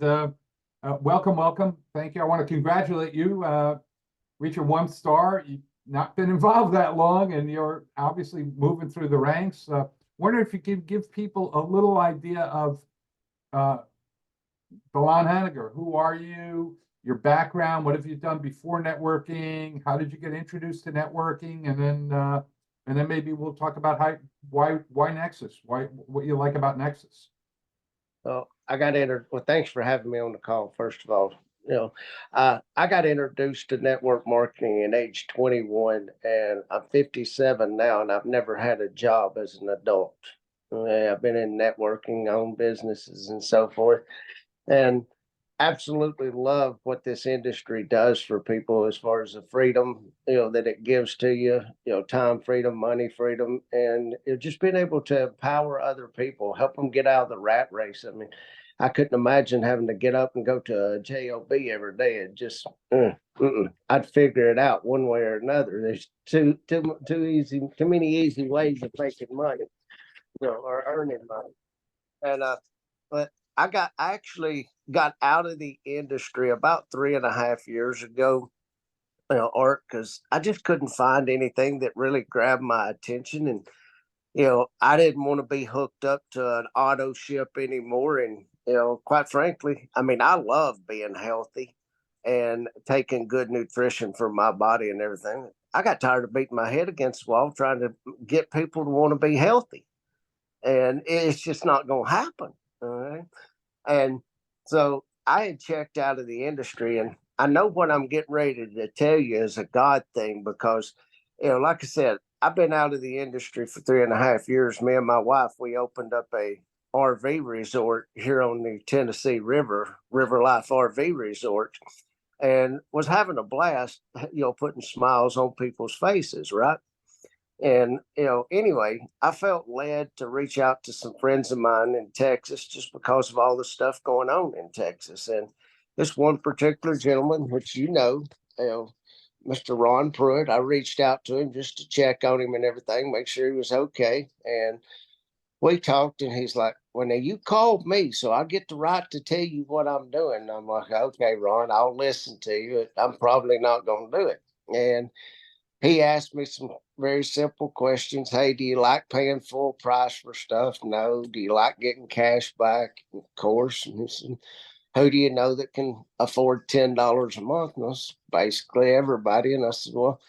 Welcome, welcome. Thank you. I want to congratulate you. Reach your 1 star. You've not been involved that long, and you're obviously moving through the ranks. Wonder if you could give people a little idea of uh, Delon Henegar. Who are you? Your background? What have you done before networking? How did you get introduced to networking? And then maybe we'll talk about why Nexus? Why what you like about Nexus? Well, I got entered. Well, thanks for having me on the call. First of all, I got introduced to network marketing at age 21, and I'm 57 now, and I've never had a job as an adult. I've been in networking, owned businesses, and so forth, and absolutely love what this industry does for people as far as the freedom, that it gives to you, time freedom, money freedom, and just being able to empower other people, help them get out of the rat race. I mean, I couldn't imagine having to get up and go to a job every day and just, I'd figure it out one way or another. There's too many easy ways of making money, or earning money. And but I actually got out of the industry about 3.5 years ago, Art, because I just couldn't find anything that really grabbed my attention. And, I didn't want to be hooked up to an auto ship anymore. And, quite frankly, I mean, I love being healthy and taking good nutrition for my body and everything. I got tired of beating my head against the wall trying to get people to want to be healthy. And it's just not going to happen. All right. And so I had checked out of the industry, and I know what I'm getting ready to tell you is a God thing because, like I said, I've been out of the industry for 3.5 years. Me and my wife, we opened up a RV resort here on the Tennessee River, River Life RV Resort, and was having a blast, putting smiles on people's faces, right? And, anyway, I felt led to reach out to some friends of mine in Texas just because of all the stuff going on in Texas. And this one particular gentleman, which you know, Mr. Ron Pruitt, I reached out to him just to check on him and everything, make sure he was okay. And we talked, and he's like, well, now you called me, so I get the right to tell you what I'm doing. And I'm like, okay, Ron, I'll listen to you. I'm probably not going to do it. And he asked me some very simple questions. Hey, do you like paying full price for stuff? No. Do you like getting cash back? Of course. And he said, who do you know that can afford $10 a month? And that's basically everybody. And I said, well,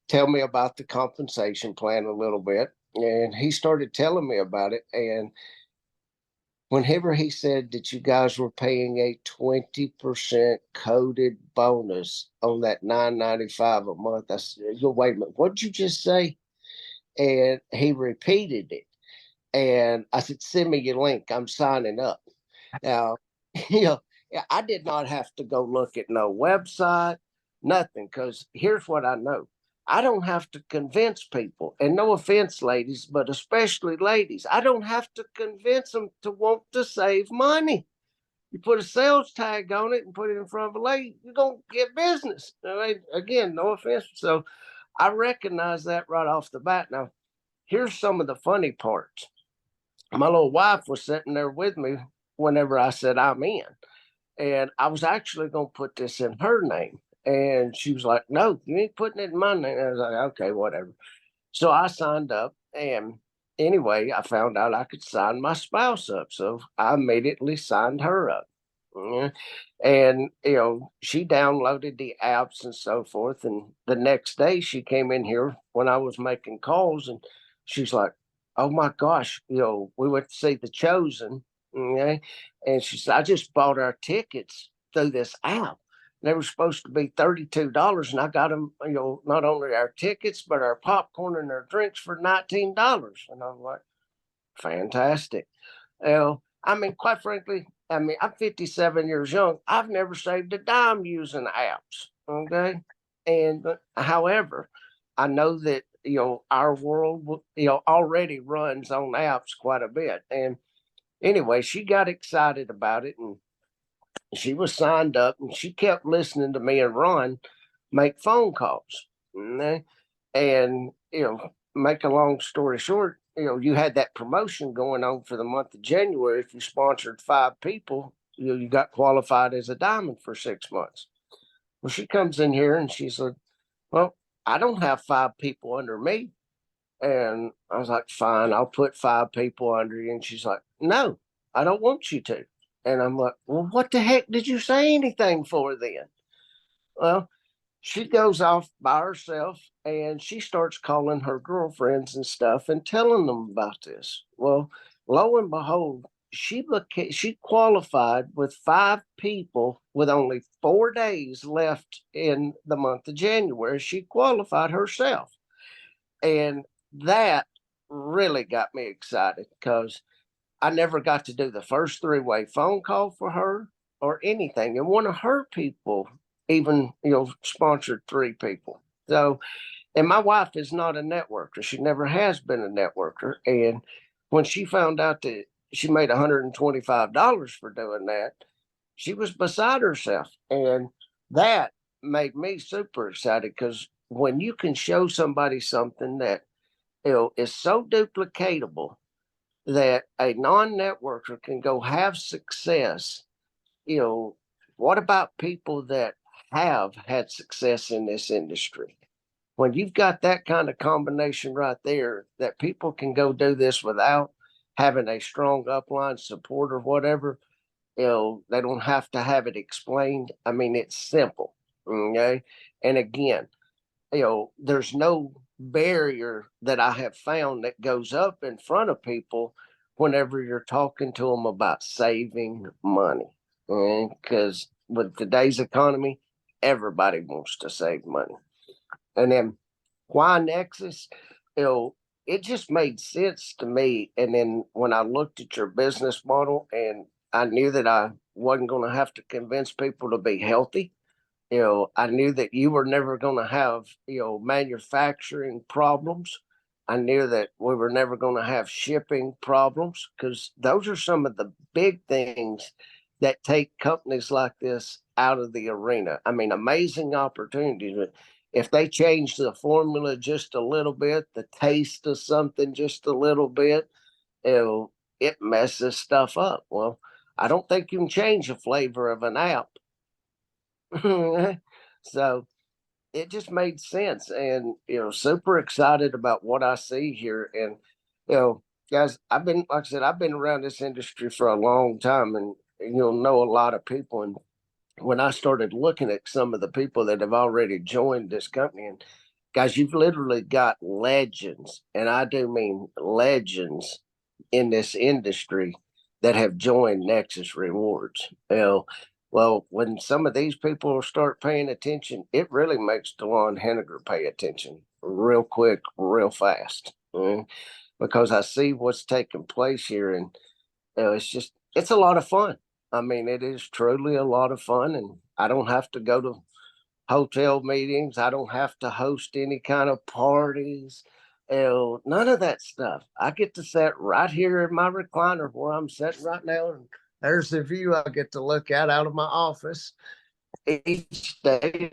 tell me about the compensation plan a little bit. And he started telling me about it. And whenever he said that you guys were paying a 20% coded bonus on that $9.95 a month, I said, wait a minute, what did you just say? And he repeated it. And I said, send me your link. I'm signing up. Now, you know, I did not have to go look at no website, nothing, because here's what I know. I don't have to convince people, and no offense, ladies, but especially ladies, I don't have to convince them to want to save money. You put a sales tag on it and put it in front of a lady, you're going to get business. All right? Again, no offense. So I recognize that right off the bat. Now, here's some of the funny parts. My little wife was sitting there with me whenever I said I'm in. And I was actually going to put this in her name. And she was like, no, you ain't putting it in my name. I was like, okay, whatever. So I signed up. And anyway, I found out I could sign my spouse up. So I immediately signed her up. Yeah. And, she downloaded the apps and so forth. And the next day she came in here when I was making calls, and she's like, oh my gosh, we went to see The Chosen. Okay. And she said, I just bought our tickets through this app. They were supposed to be $32, and I got them, not only our tickets, but our popcorn and our drinks for $19. And I'm like, fantastic. I mean, quite frankly, I'm 57 years young. I've never saved a dime using apps. Okay. And however, I know that, our world, already runs on apps quite a bit. And anyway, she got excited about it, and she was signed up, and she kept listening to me and Ron make phone calls. Okay? And, make a long story short, you had that promotion going on for the month of January. If you sponsored 5 people, you got qualified as a diamond for 6 months. Well, she comes in here and she said, well, I don't have 5 people under me. And I was like, fine, I'll put 5 people under you. And she's like, no, I don't want you to. And I'm like, well, what the heck did you say anything for then? Well, she goes off by herself and she starts calling her girlfriends and stuff and telling them about this. Well, lo and behold, she qualified with 5 people with only 4 days left in the month of January. She qualified herself. And that really got me excited because I never got to do the first 3-way phone call for her or anything. And one of her people even, sponsored 3 people. So, and my wife is not a networker. She never has been a networker. And when she found out that she made $125 for doing that, she was beside herself. And that made me super excited because when you can show somebody something that is so duplicatable that a non-networker can go have success, what about people that have had success in this industry? When you've got that kind of combination right there, that people can go do this without having a strong upline support or whatever, they don't have to have it explained. I mean, it's simple. Okay. And again, there's no barrier that I have found that goes up in front of people whenever you're talking to them about saving money. Because with today's economy, everybody wants to save money. And then why Nexus? It just made sense to me. And then when I looked at your business model and I knew that I wasn't going to have to convince people to be healthy, I knew that you were never going to have, manufacturing problems. I knew that we were never going to have shipping problems because those are some of the big things that take companies like this out of the arena. I mean, amazing opportunities. But if they change the formula just a little bit, the taste of something just a little bit, it messes stuff up. Well, I don't think you can change the flavor of an app. So it just made sense and super excited about what I see here. And guys, like I said, I've been around this industry for a long time and you'll know a lot of people. And when I started looking at some of the people that have already joined this company, and guys, you've literally got legends, and I do mean legends in this industry that have joined Nexus Rewards. Well, when some of these people start paying attention, it really makes Delon Henegar pay attention real quick, real fast, because I see what's taking place here, and it's a lot of fun. I mean, it is truly a lot of fun, and I don't have to go to hotel meetings. I don't have to host any kind of parties. None of that stuff. I get to sit right here in my recliner where I'm sitting right now, and there's the view I get to look at out of my office each day.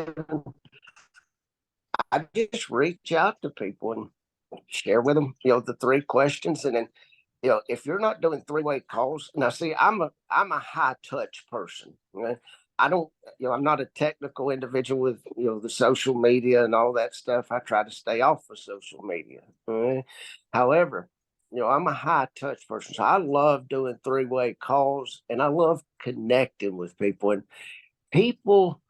I just reach out to people and share with them, the 3 questions, and then if you're not doing 3-way calls, now see, I'm a high touch person. Right? I don't, I'm not a technical individual with the social media and all that stuff. I try to stay off of social media. Right? However, I'm a high touch person, so I love doing 3-way calls, and I love connecting with people. And people,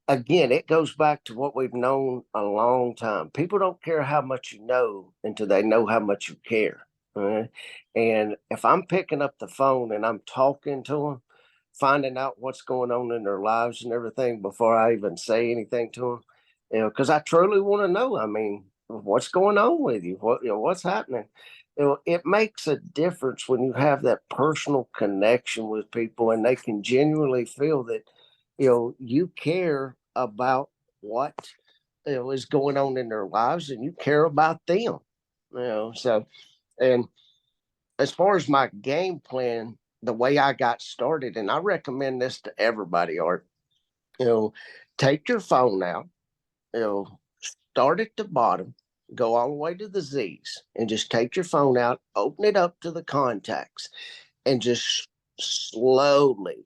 again, it goes back to what we've known a long time. People don't care how much you know until they know how much you care. Right? And if I'm picking up the phone and I'm talking to them, finding out what's going on in their lives and everything before I even say anything to them, because I truly want to know. I mean, what's going on with you? What's happening? It makes a difference when you have that personal connection with people and they can genuinely feel that, you care about what is going on in their lives and you care about them. So, and as far as my game plan, the way I got started, and I recommend this to everybody, Art, you know, take your phone out, start at the bottom, go all the way to the Z's, and just take your phone out, open it up to the contacts, and just slowly,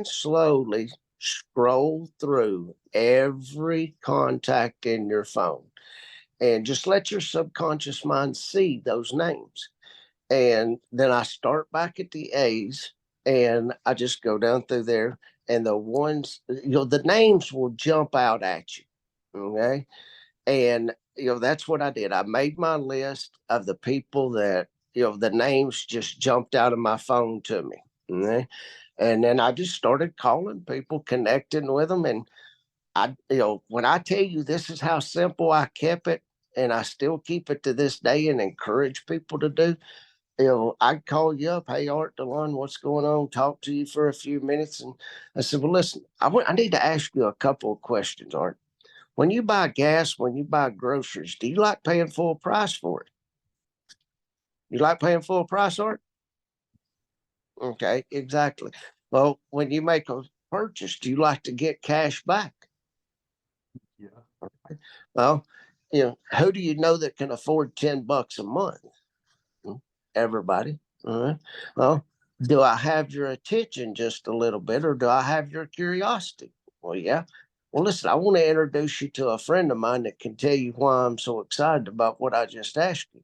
slowly scroll through every contact in your phone and just let your subconscious mind see those names. And then I start back at the A's and I just go down through there, and the ones, the names will jump out at you. Okay. And, that's what I did. I made my list of the people that, the names just jumped out of my phone to me. Okay. And then I just started calling people, connecting with them. And when I tell you this is how simple I kept it, and I still keep it to this day and encourage people to do, I'd call you up. Hey, Art, Delon, what's going on? Talk to you for a few minutes. And I said, well, listen, I need to ask you a couple of questions, Art. When you buy gas, when you buy groceries, do you like paying full price for it? You like paying full price, Art? Okay, exactly. Well, when you make a purchase, do you like to get cash back? Yeah. Well, who do you know that can afford $10 a month? Everybody. All right. Well, do I have your attention just a little bit, or do I have your curiosity? Well, yeah. Well, listen, I want to introduce you to a friend of mine that can tell you why I'm so excited about what I just asked you.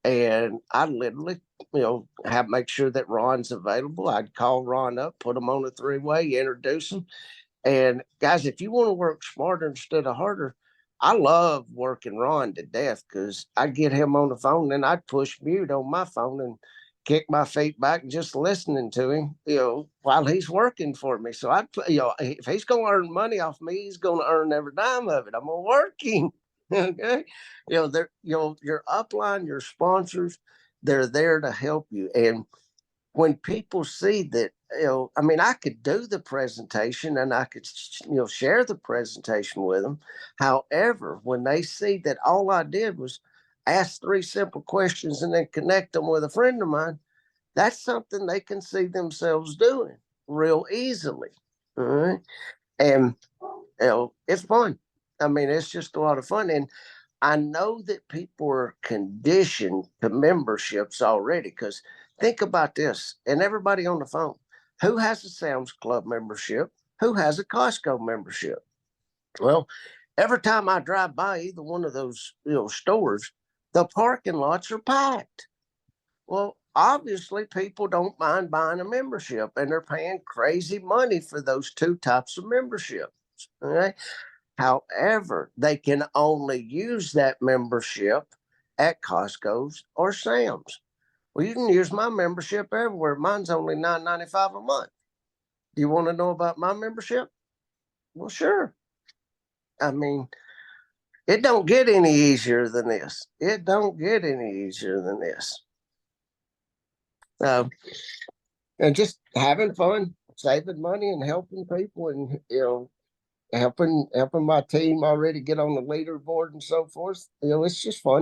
And I literally, have make sure that Ron's available. I'd call Ron up, put him on a three-way, introduce him. And guys, if you want to work smarter instead of harder, I love working Ron to death because I'd get him on the phone and I'd push mute on my phone and kick my feet back just listening to him, while he's working for me. So if he's going to earn money off me, he's going to earn every dime of it. I'm going to work him. Okay. They're, your upline, your sponsors, they're there to help you. And when people see that, I could do the presentation and I could, share the presentation with them. However, when they see that all I did was ask three simple questions and then connect them with a friend of mine, that's something they can see themselves doing real easily. All right. And, it's fun. It's just a lot of fun. And I know that people are conditioned to memberships already, because think about this, and everybody on the phone, who has a Sam's Club membership? Who has a Costco membership? Well, every time I drive by either one of those stores, the parking lots are packed. Well, obviously, people don't mind buying a membership, and they're paying crazy money for those two types of memberships. Okay. However, they can only use that membership at Costco's or Sam's. Well, you can use my membership everywhere. Mine's only $9.95 a month. Do you want to know about my membership? Well, sure. I mean, it don't get any easier than this. It don't get any easier than this. And just having fun, saving money, and helping people, and helping my team already get on the leaderboard and so forth. It's just fun